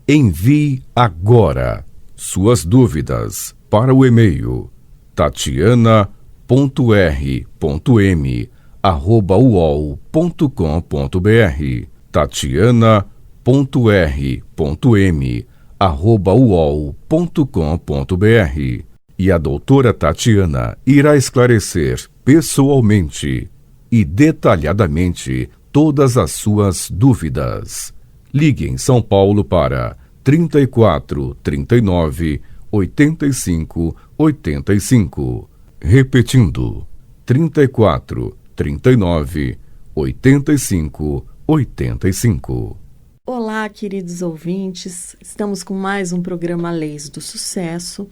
Envie agora suas dúvidas para o e-mail tatiana.r.m@uol.com.br tatiana.r.m@uol.com.br e a doutora Tatiana irá esclarecer pessoalmente e detalhadamente todas as suas dúvidas. Ligue em São Paulo para 34 39 85 85. Repetindo, 34 39 85 85. Olá, queridos ouvintes. Estamos com mais um programa Leis do Sucesso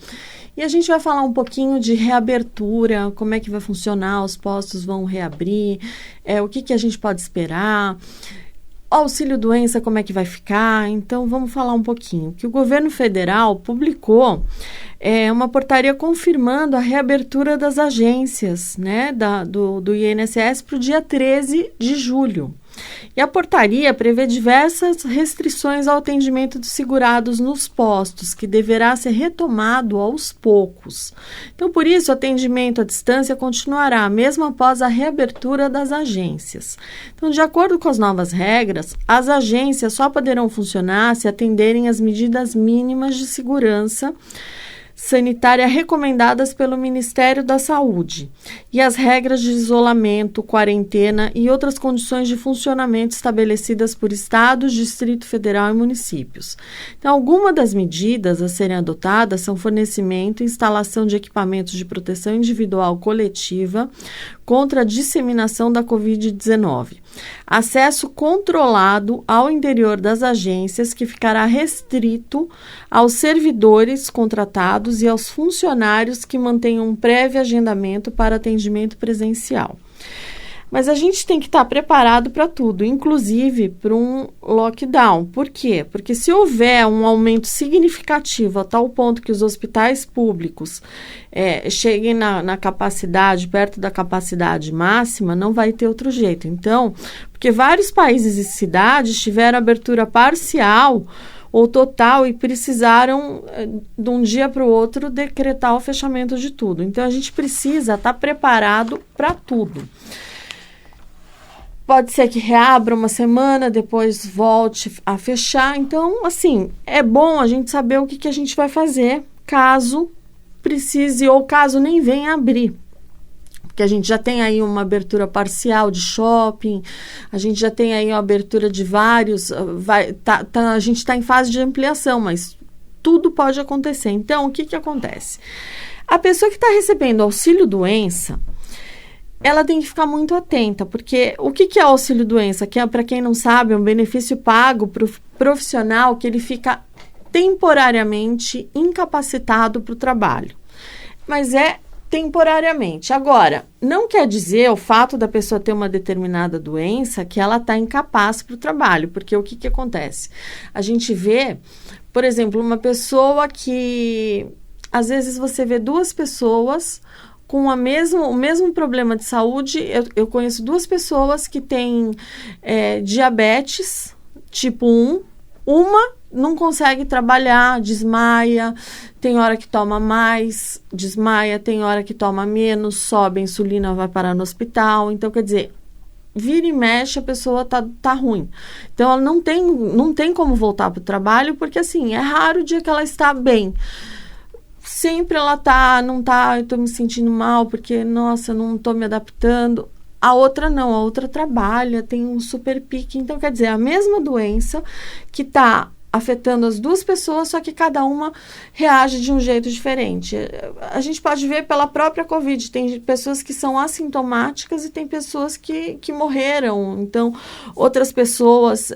e a gente vai falar um pouquinho de reabertura, como é que vai funcionar, os postos vão reabrir, o que a gente pode esperar. Auxílio-doença, como é que vai ficar? Então, vamos falar um pouquinho. Que o governo federal publicou uma portaria confirmando a reabertura das agências, né, do INSS para o dia 13 de julho. E a portaria prevê diversas restrições ao atendimento dos segurados nos postos, que deverá ser retomado aos poucos. Então, por isso, o atendimento à distância continuará, mesmo após a reabertura das agências. Então, de acordo com as novas regras, as agências só poderão funcionar se atenderem às medidas mínimas de segurança sanitária recomendadas pelo Ministério da Saúde e as regras de isolamento, quarentena e outras condições de funcionamento estabelecidas por estados, Distrito Federal e municípios. Então, algumas das medidas a serem adotadas são fornecimento e instalação de equipamentos de proteção individual coletiva contra a disseminação da Covid-19. Acesso controlado ao interior das agências, que ficará restrito aos servidores contratados e aos funcionários que mantenham um prévio agendamento para atendimento presencial. Mas a gente tem que estar preparado para tudo, inclusive para um lockdown. Por quê? Porque se houver um aumento significativo a tal ponto que os hospitais públicos cheguem na capacidade, perto da capacidade máxima, não vai ter outro jeito. Então, porque vários países e cidades tiveram abertura parcial ou total e precisaram, de um dia para o outro, decretar o fechamento de tudo. Então, a gente precisa estar preparado para tudo. Pode ser que reabra uma semana, depois volte a fechar. Então, assim, é bom a gente saber o que a gente vai fazer caso precise ou caso nem venha abrir. Porque a gente já tem aí uma abertura parcial de shopping, a gente já tem aí uma abertura de vários, a gente está em fase de ampliação, mas tudo pode acontecer. Então, o que acontece? A pessoa que está recebendo auxílio-doença, ela tem que ficar muito atenta, porque o que é auxílio-doença? Que é, para quem não sabe, um benefício pago para o profissional que ele fica temporariamente incapacitado para o trabalho. Mas é temporariamente. Agora, não quer dizer o fato da pessoa ter uma determinada doença que ela está incapaz para o trabalho, porque o que acontece? A gente vê, por exemplo, uma pessoa que, às vezes você vê duas pessoas com o mesmo problema de saúde. Eu conheço duas pessoas que têm diabetes tipo 1, uma não consegue trabalhar, desmaia, tem hora que toma mais, desmaia, tem hora que toma menos, sobe a insulina, vai parar no hospital. Então, quer dizer, vira e mexe, a pessoa tá ruim. Então, ela não tem como voltar para o trabalho, porque, assim, é raro o dia que ela está bem. Sempre ela eu tô me sentindo mal, porque, nossa, não tô me adaptando. A outra não, a outra trabalha, tem um super pique. Então, quer dizer, a mesma doença que tá afetando as duas pessoas, só que cada uma reage de um jeito diferente. A gente pode ver pela própria Covid, tem pessoas que são assintomáticas e tem pessoas que morreram. Então, outras pessoas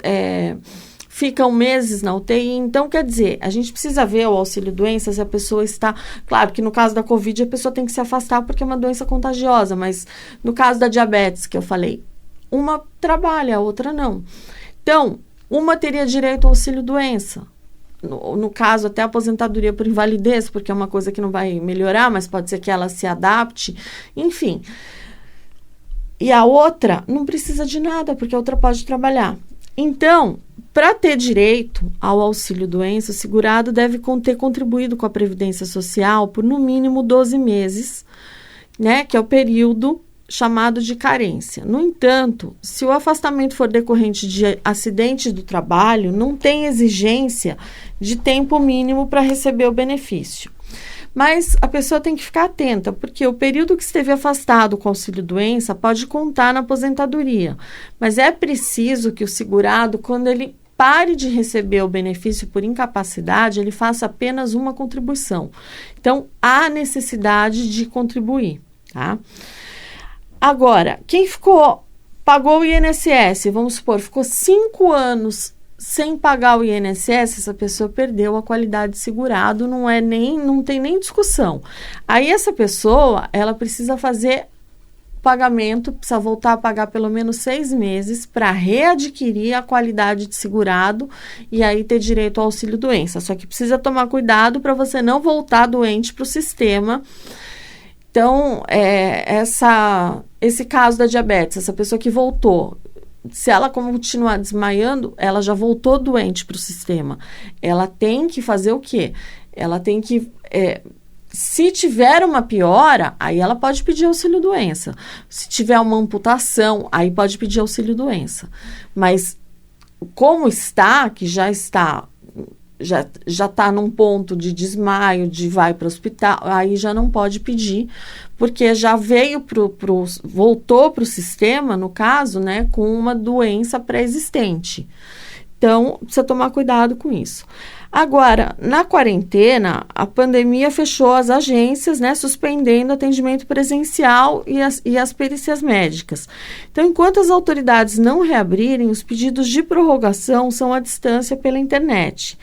ficam meses na UTI. Então, quer dizer, a gente precisa ver o auxílio-doença se a pessoa está... Claro que no caso da Covid a pessoa tem que se afastar porque é uma doença contagiosa, mas no caso da diabetes, que eu falei, uma trabalha, a outra não. Então, uma teria direito ao auxílio-doença. No caso, até aposentadoria por invalidez, porque é uma coisa que não vai melhorar, mas pode ser que ela se adapte. Enfim. E a outra não precisa de nada, porque a outra pode trabalhar. Então, Para ter direito ao auxílio-doença, o segurado deve ter contribuído com a Previdência Social por no mínimo 12 meses, né, que é o período chamado de carência. No entanto, se o afastamento for decorrente de acidente do trabalho, não tem exigência de tempo mínimo para receber o benefício. Mas a pessoa tem que ficar atenta, porque o período que esteve afastado com auxílio-doença pode contar na aposentadoria. Mas é preciso que o segurado, quando ele pare de receber o benefício por incapacidade, ele faça apenas uma contribuição. Então, há necessidade de contribuir, tá? Agora, quem pagou o INSS, vamos supor, ficou 5 anos sem pagar o INSS, essa pessoa perdeu a qualidade de segurado, não tem nem discussão. Aí essa pessoa, ela precisa fazer pagamento, precisa voltar a pagar pelo menos 6 meses para readquirir a qualidade de segurado e aí ter direito ao auxílio-doença. Só que precisa tomar cuidado para você não voltar doente para o sistema. Então, esse caso da diabetes, essa pessoa que voltou, se ela continuar desmaiando, ela já voltou doente para o sistema. Ela tem que fazer o quê? Ela tem que... se tiver uma piora, aí ela pode pedir auxílio-doença. Se tiver uma amputação, aí pode pedir auxílio-doença. Mas como está, que já está num ponto de desmaio, de vai para o hospital, aí já não pode pedir, porque já voltou para o sistema, no caso, né, com uma doença pré-existente. Então, precisa tomar cuidado com isso. Agora, na quarentena, a pandemia fechou as agências, né, suspendendo o atendimento presencial e as perícias médicas. Então, enquanto as autoridades não reabrirem, os pedidos de prorrogação são à distância pela internet.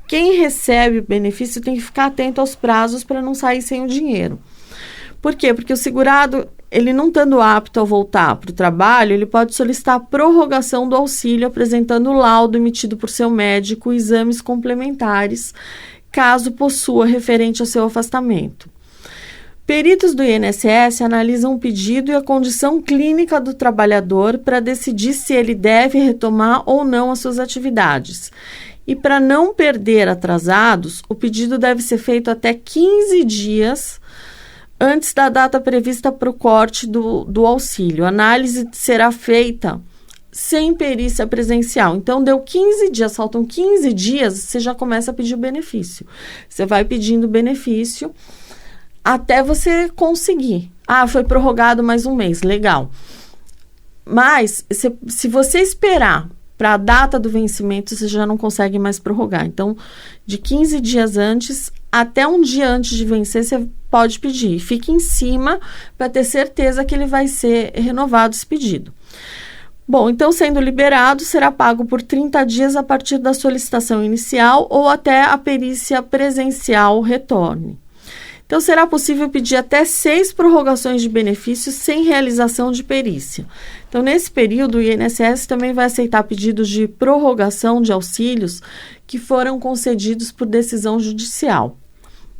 Quem recebe o benefício tem que ficar atento aos prazos para não sair sem o dinheiro. Por quê? Porque o segurado, ele não estando apto a voltar para o trabalho, ele pode solicitar a prorrogação do auxílio apresentando o laudo emitido por seu médico e exames complementares, caso possua referente ao seu afastamento. Peritos do INSS analisam o pedido e a condição clínica do trabalhador para decidir se ele deve retomar ou não as suas atividades. E para não perder atrasados, o pedido deve ser feito até 15 dias antes da data prevista para o corte do auxílio. A análise será feita sem perícia presencial. Então, deu 15 dias, faltam 15 dias, você já começa a pedir o benefício. Você vai pedindo o benefício até você conseguir. Ah, foi prorrogado mais um mês, legal. Mas, se você esperar para a data do vencimento, você já não consegue mais prorrogar. Então, de 15 dias antes até um dia antes de vencer, você pode pedir. Fique em cima para ter certeza que ele vai ser renovado esse pedido. Bom, então, sendo liberado, será pago por 30 dias a partir da solicitação inicial ou até a perícia presencial retorne. Então, será possível pedir até 6 prorrogações de benefícios sem realização de perícia. Então, nesse período, o INSS também vai aceitar pedidos de prorrogação de auxílios que foram concedidos por decisão judicial.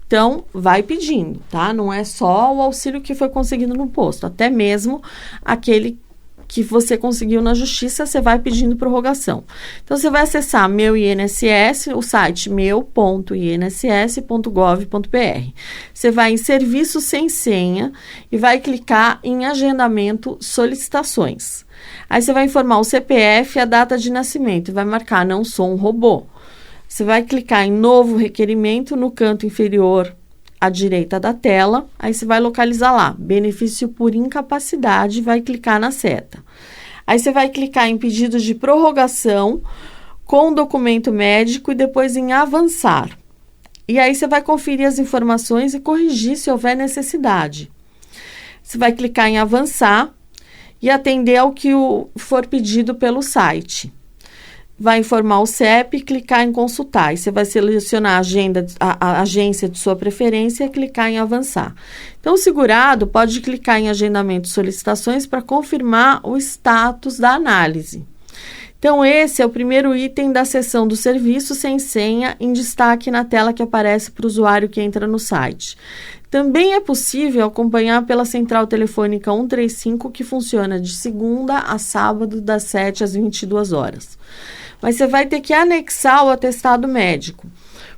Então, vai pedindo, tá? Não é só o auxílio que foi conseguido no posto, até mesmo aquele que você conseguiu na justiça, você vai pedindo prorrogação. Então, você vai acessar Meu INSS, o site meu.inss.gov.br. Você vai em Serviço sem senha e vai clicar em Agendamento Solicitações. Aí, você vai informar o CPF e a data de nascimento e vai marcar Não sou um robô. Você vai clicar em Novo Requerimento no canto inferior à direita da tela, aí você vai localizar lá, benefício por incapacidade, vai clicar na seta. Aí você vai clicar em pedido de prorrogação com documento médico e depois em avançar. E aí você vai conferir as informações e corrigir se houver necessidade. Você vai clicar em avançar e atender ao que for pedido pelo site. Vai informar o CEP e clicar em consultar. E você vai selecionar a agência de sua preferência e clicar em avançar. Então, o segurado pode clicar em agendamento de solicitações para confirmar o status da análise. Então, esse é o primeiro item da seção do serviço sem senha em destaque na tela que aparece para o usuário que entra no site. Também é possível acompanhar pela central telefônica 135, que funciona de segunda a sábado, das 7 às 22 horas. mas você vai ter que anexar o atestado médico.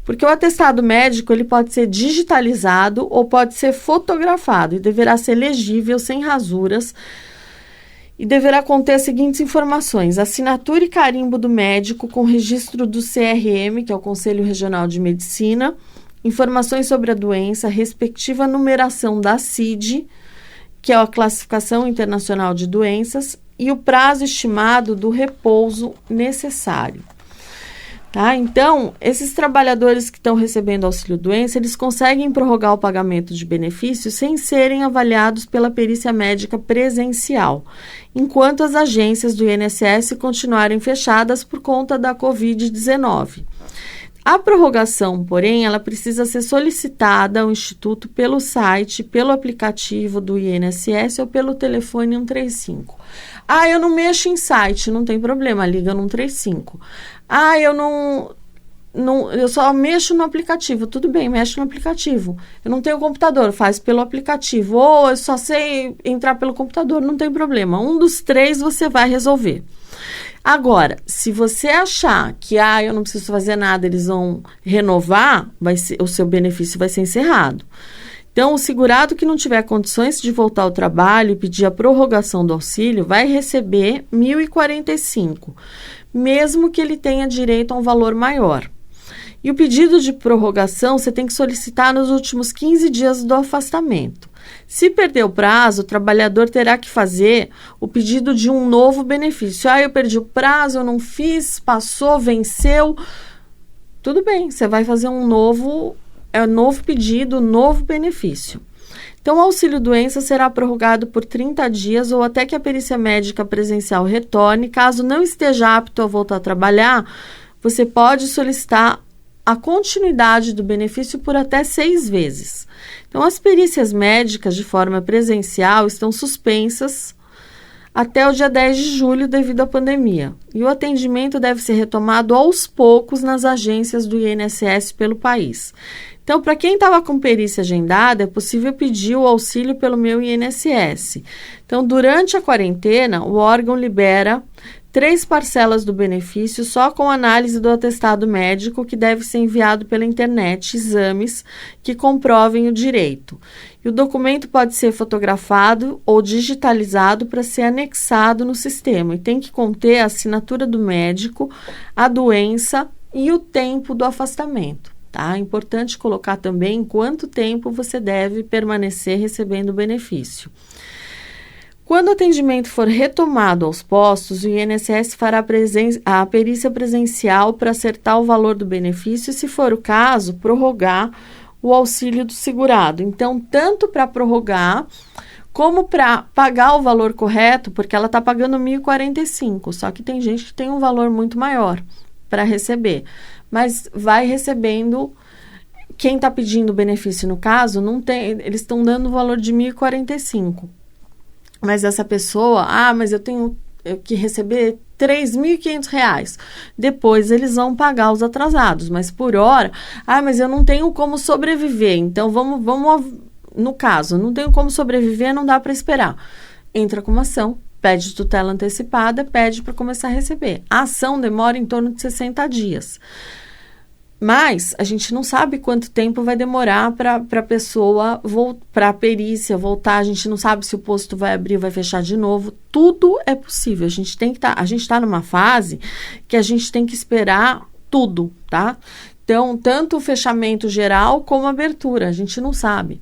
Porque o atestado médico ele pode ser digitalizado ou pode ser fotografado e deverá ser legível, sem rasuras, e deverá conter as seguintes informações: assinatura e carimbo do médico com registro do CRM, que é o Conselho Regional de Medicina, informações sobre a doença, respectiva numeração da CID, que é a Classificação Internacional de Doenças, e o prazo estimado do repouso necessário. Tá? Então, esses trabalhadores que estão recebendo auxílio-doença, eles conseguem prorrogar o pagamento de benefícios sem serem avaliados pela perícia médica presencial, enquanto as agências do INSS continuarem fechadas por conta da Covid-19. A prorrogação, porém, ela precisa ser solicitada ao Instituto pelo site, pelo aplicativo do INSS ou pelo telefone 135. Eu não mexo em site, não tem problema, liga no 135. Eu só mexo no aplicativo. Tudo bem, mexe no aplicativo. Eu não tenho computador, faz pelo aplicativo. Ou eu só sei entrar pelo computador, não tem problema. Um dos três você vai resolver. Agora, se você achar que eu não preciso fazer nada, eles vão renovar, o seu benefício vai ser encerrado. Então, o segurado que não tiver condições de voltar ao trabalho e pedir a prorrogação do auxílio vai receber R$ 1.045, mesmo que ele tenha direito a um valor maior. E o pedido de prorrogação você tem que solicitar nos últimos 15 dias do afastamento. Se perder o prazo, o trabalhador terá que fazer o pedido de um novo benefício. Eu perdi o prazo, eu não fiz, passou, venceu. Tudo bem, você vai fazer um novo pedido, novo benefício. Então, o auxílio-doença será prorrogado por 30 dias ou até que a perícia médica presencial retorne. Caso não esteja apto a voltar a trabalhar, você pode solicitar a continuidade do benefício por até 6 vezes. Então, as perícias médicas de forma presencial estão suspensas até o dia 10 de julho devido à pandemia. E o atendimento deve ser retomado aos poucos nas agências do INSS pelo país. Então, para quem estava com perícia agendada, é possível pedir o auxílio pelo Meu INSS. Então, durante a quarentena, o órgão libera 3 parcelas do benefício só com análise do atestado médico, que deve ser enviado pela internet, exames que comprovem o direito. E o documento pode ser fotografado ou digitalizado para ser anexado no sistema e tem que conter a assinatura do médico, a doença e o tempo do afastamento. Tá? É importante colocar também quanto tempo você deve permanecer recebendo o benefício. Quando o atendimento for retomado aos postos, o INSS fará a perícia presencial para acertar o valor do benefício e, se for o caso, prorrogar o auxílio do segurado. Então, tanto para prorrogar como para pagar o valor correto, porque ela está pagando R$ 1.045, só que tem gente que tem um valor muito maior para receber. Mas vai recebendo, quem está pedindo o benefício no caso, não tem, eles estão dando o valor de R$ 1.045. Mas essa pessoa, mas eu tenho que receber R$ 3.500. Depois eles vão pagar os atrasados, mas por hora, mas eu não tenho como sobreviver. Então vamos no caso, não tenho como sobreviver, não dá para esperar. Entra com uma ação, pede tutela antecipada, pede para começar a receber. A ação demora em torno de 60 dias. Mas a gente não sabe quanto tempo vai demorar para a pessoa, para a perícia voltar. A gente não sabe se o posto vai abrir ou vai fechar de novo. Tudo é possível. A gente está numa fase que a gente tem que esperar tudo, tá? Então, tanto o fechamento geral como a abertura, a gente não sabe.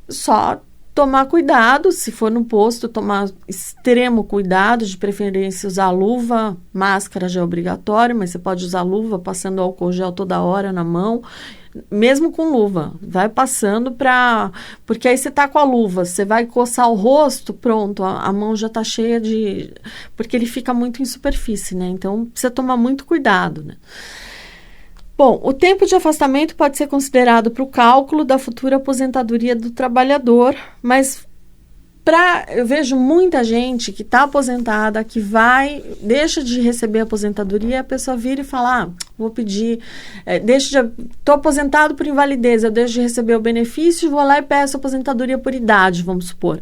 Só tomar cuidado, se for no posto, tomar extremo cuidado, de preferência usar luva, máscara já é obrigatório, mas você pode usar luva passando álcool gel toda hora na mão, mesmo com luva, vai passando porque aí você tá com a luva, você vai coçar o rosto, pronto, a mão já tá cheia porque ele fica muito em superfície, né? Então, precisa tomar muito cuidado, né? Bom, o tempo de afastamento pode ser considerado para o cálculo da futura aposentadoria do trabalhador, mas eu vejo muita gente que está aposentada, que deixa de receber a aposentadoria, a pessoa vira e fala, vou pedir, estou aposentado por invalidez, eu deixo de receber o benefício, vou lá e peço aposentadoria por idade, vamos supor.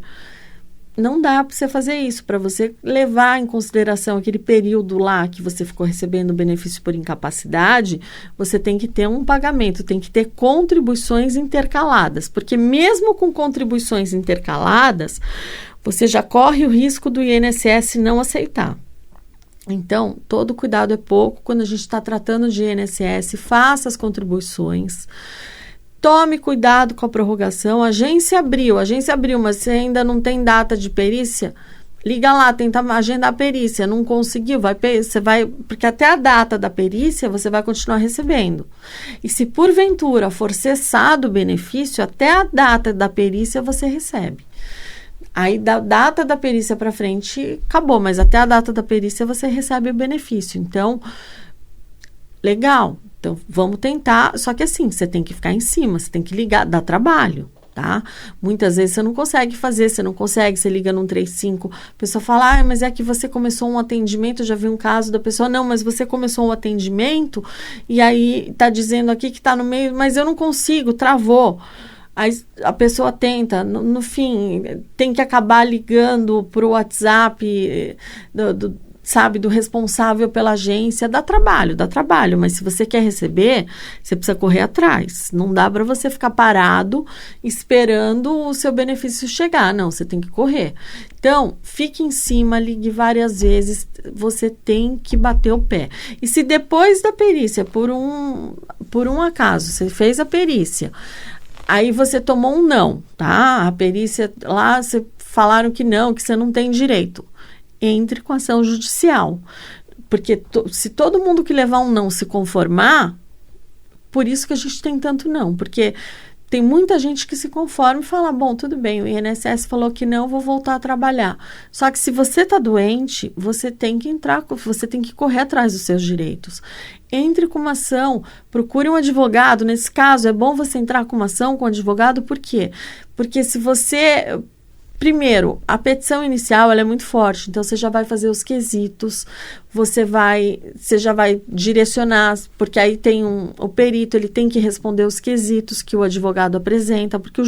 não dá para você fazer isso. Para você levar em consideração aquele período lá que você ficou recebendo benefício por incapacidade, você tem que ter um pagamento, tem que ter contribuições intercaladas, porque mesmo com contribuições intercaladas, você já corre o risco do INSS não aceitar. Então, todo cuidado é pouco. Quando a gente está tratando de INSS, faça as contribuições. Tome cuidado com a prorrogação. A agência abriu, mas você ainda não tem data de perícia, liga lá, tenta agendar a perícia. Não conseguiu, você vai, porque até a data da perícia você vai continuar recebendo. E se porventura for cessado o benefício, até a data da perícia você recebe. Aí, da data da perícia para frente, acabou, mas até a data da perícia você recebe o benefício. Então, legal. Então, vamos tentar, só que assim, você tem que ficar em cima, você tem que ligar, dá trabalho, tá? Muitas vezes você não consegue fazer, você liga no 135, a pessoa fala, mas é que você começou um atendimento, eu já vi um caso da pessoa, não, mas você começou um atendimento, e aí tá dizendo aqui que tá no meio, mas eu não consigo, travou. Aí a pessoa tenta, no fim, tem que acabar ligando pro WhatsApp do responsável pela agência. Dá trabalho, mas se você quer receber, você precisa correr atrás. Não dá para você ficar parado esperando o seu benefício chegar, não, você tem que correr. Então, fique em cima, ligue várias vezes, você tem que bater o pé. E se depois da perícia, por um acaso, você fez a perícia, aí você tomou um não, tá? A perícia lá, falaram que não, que você não tem direito. Entre com ação judicial. Porque se todo mundo que levar um não se conformar, por isso que a gente tem tanto não. Porque tem muita gente que se conforma e fala, bom, tudo bem, o INSS falou que não, vou voltar a trabalhar. Só que se você está doente, você tem que você tem que correr atrás dos seus direitos. Entre com uma ação, procure um advogado. Nesse caso, é bom você entrar com uma ação com um advogado, por quê? Porque se você... Primeiro, a petição inicial ela é muito forte, então você já vai fazer os quesitos, você já vai direcionar, porque aí tem o perito, ele tem que responder os quesitos que o advogado apresenta, porque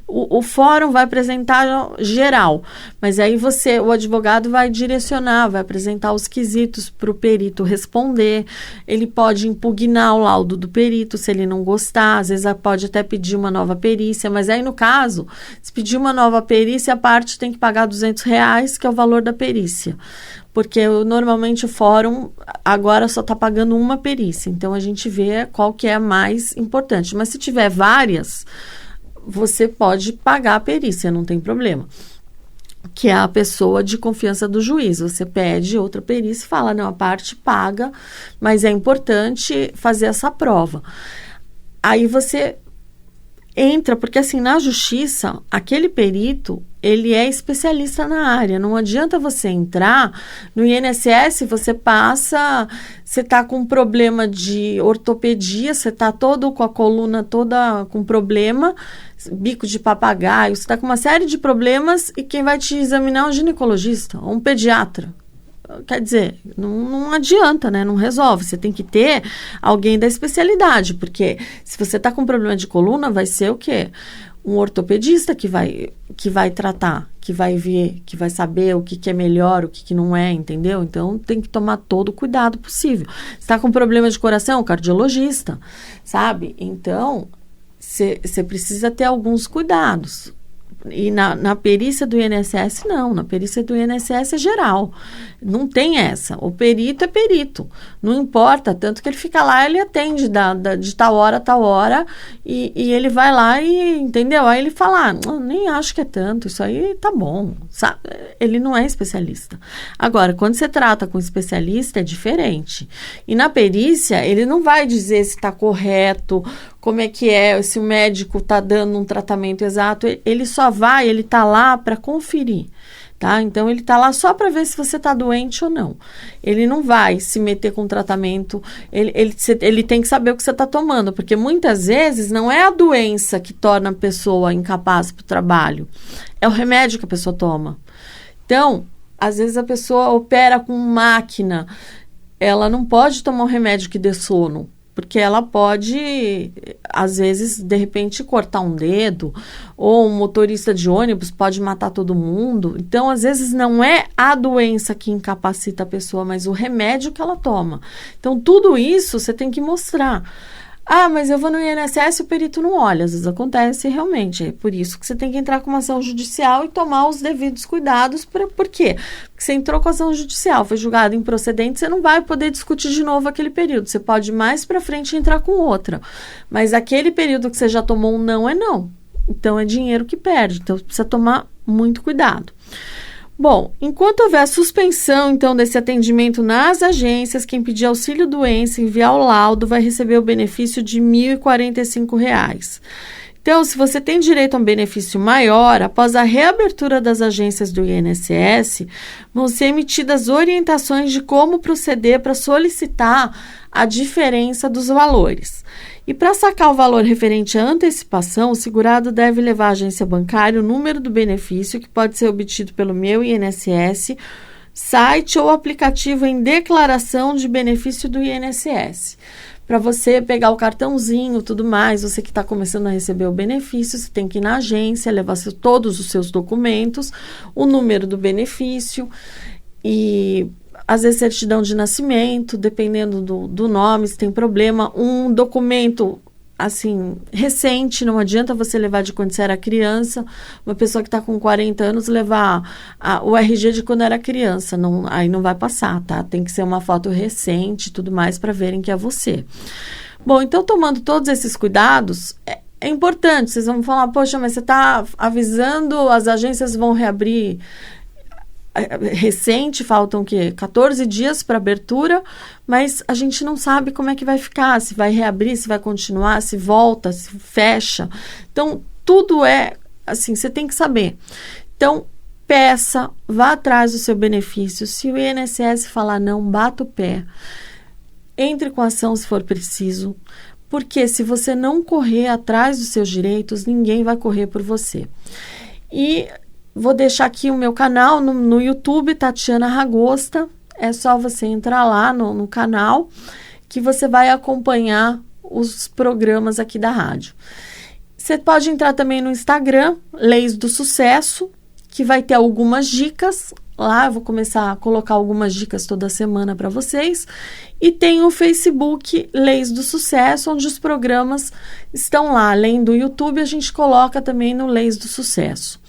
o fórum vai apresentar geral, mas aí o advogado vai direcionar, vai apresentar os quesitos para o perito responder, ele pode impugnar o laudo do perito se ele não gostar, às vezes pode até pedir uma nova perícia, mas aí no caso, se pedir uma nova perícia, a parte tem que pagar R$200, que é o valor da perícia. Porque normalmente o fórum agora só está pagando uma perícia. Então, a gente vê qual que é a mais importante. Mas se tiver várias, você pode pagar a perícia, não tem problema. Que é a pessoa de confiança do juiz. Você pede outra perícia e fala, não, a parte paga, mas é importante fazer essa prova. Aí você... entra, porque assim, na justiça, aquele perito, ele é especialista na área. Não adianta você entrar no INSS, você tá com problema de ortopedia, você tá todo com a coluna toda com problema, bico de papagaio, você tá com uma série de problemas e quem vai te examinar é um ginecologista ou um pediatra. Quer dizer, não adianta, né? Não resolve. Você tem que ter alguém da especialidade, porque se você está com problema de coluna, vai ser o quê? Um ortopedista que vai tratar, que vai ver, que vai saber o que é melhor, o que não é, entendeu? Então, tem que tomar todo o cuidado possível. Se está com problema de coração, cardiologista, sabe? Então, você precisa ter alguns cuidados. E na perícia do INSS, não. Na perícia do INSS é geral. Não tem essa. O perito é perito. Não importa. Tanto que ele fica lá, ele atende de tal hora a tal hora. E ele vai lá e, entendeu? Aí ele fala, nem acho que é tanto. Isso aí tá bom. Sabe? Ele não é especialista. Agora, quando você trata com especialista, é diferente. E na perícia, ele não vai dizer se está correto, como é que é, se o médico está dando um tratamento exato. Ele está lá para conferir, tá? Então, ele está lá só para ver se você está doente ou não. Ele não vai se meter com tratamento, ele tem que saber o que você está tomando, porque muitas vezes não é a doença que torna a pessoa incapaz para o trabalho, é o remédio que a pessoa toma. Então, às vezes a pessoa opera com máquina, ela não pode tomar um remédio que dê sono, porque ela pode, às vezes, de repente, cortar um dedo, ou um motorista de ônibus pode matar todo mundo. Então, às vezes, não é a doença que incapacita a pessoa, mas o remédio que ela toma. Então, tudo isso você tem que mostrar. Ah, mas eu vou no INSS e o perito não olha. Às vezes acontece realmente. É por isso que você tem que entrar com uma ação judicial e tomar os devidos cuidados. Por quê? Porque você entrou com a ação judicial, foi julgado improcedente, você não vai poder discutir de novo aquele período. Você pode mais para frente entrar com outra. Mas aquele período que você já tomou um não é não. Então é dinheiro que perde. Então precisa tomar muito cuidado. Bom, enquanto houver a suspensão, então, desse atendimento nas agências, quem pedir auxílio-doença e enviar o laudo vai receber o benefício de R$ 1.045. Então, se você tem direito a um benefício maior, após a reabertura das agências do INSS, vão ser emitidas orientações de como proceder para solicitar a diferença dos valores. E para sacar o valor referente à antecipação, o segurado deve levar à agência bancária o número do benefício, que pode ser obtido pelo Meu INSS, site ou aplicativo em declaração de benefício do INSS. Para você pegar o cartãozinho, tudo mais, você que está começando a receber o benefício, você tem que ir na agência, levar todos os seus documentos, o número do benefício e às vezes certidão de nascimento, dependendo do nome, se tem problema, um documento, assim, recente, não adianta você levar de quando você era criança, uma pessoa que está com 40 anos levar o RG de quando era criança, aí não vai passar, tá? Tem que ser uma foto recente e tudo mais para verem que é você. Bom, então tomando todos esses cuidados, é importante, vocês vão falar, poxa, mas você está avisando, as agências vão reabrir recente, faltam 14 dias para abertura, mas a gente não sabe como é que vai ficar, se vai reabrir, se vai continuar, se volta, se fecha. Então, tudo é assim, você tem que saber. Então, peça, vá atrás do seu benefício. Se o INSS falar não, bata o pé. Entre com ação se for preciso, porque se você não correr atrás dos seus direitos, ninguém vai correr por você. E vou deixar aqui o meu canal no YouTube, Tatiana Ragosta. É só você entrar lá no canal que você vai acompanhar os programas aqui da rádio. Você pode entrar também no Instagram, Leis do Sucesso, que vai ter algumas dicas. Lá eu vou começar a colocar algumas dicas toda semana para vocês. E tem o Facebook Leis do Sucesso, onde os programas estão lá. Além do YouTube, a gente coloca também no Leis do Sucesso.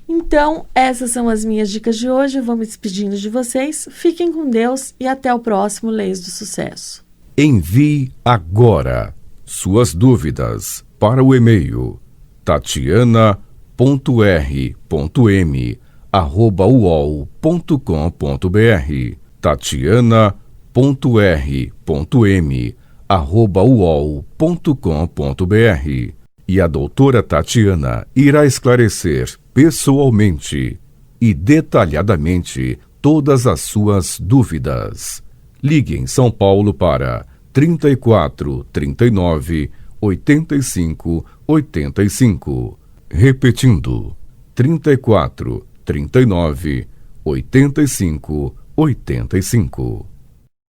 Então, essas são as minhas dicas de hoje. Eu vou me despedindo de vocês. Fiquem com Deus e até o próximo Leis do Sucesso. Envie agora suas dúvidas para o e-mail tatiana.r.m@uol.com.br tatiana.r.m@uol.com.br E a doutora Tatiana irá esclarecer pessoalmente e detalhadamente todas as suas dúvidas. Ligue em São Paulo para 34 39 85 85. Repetindo, 34 39 85 85.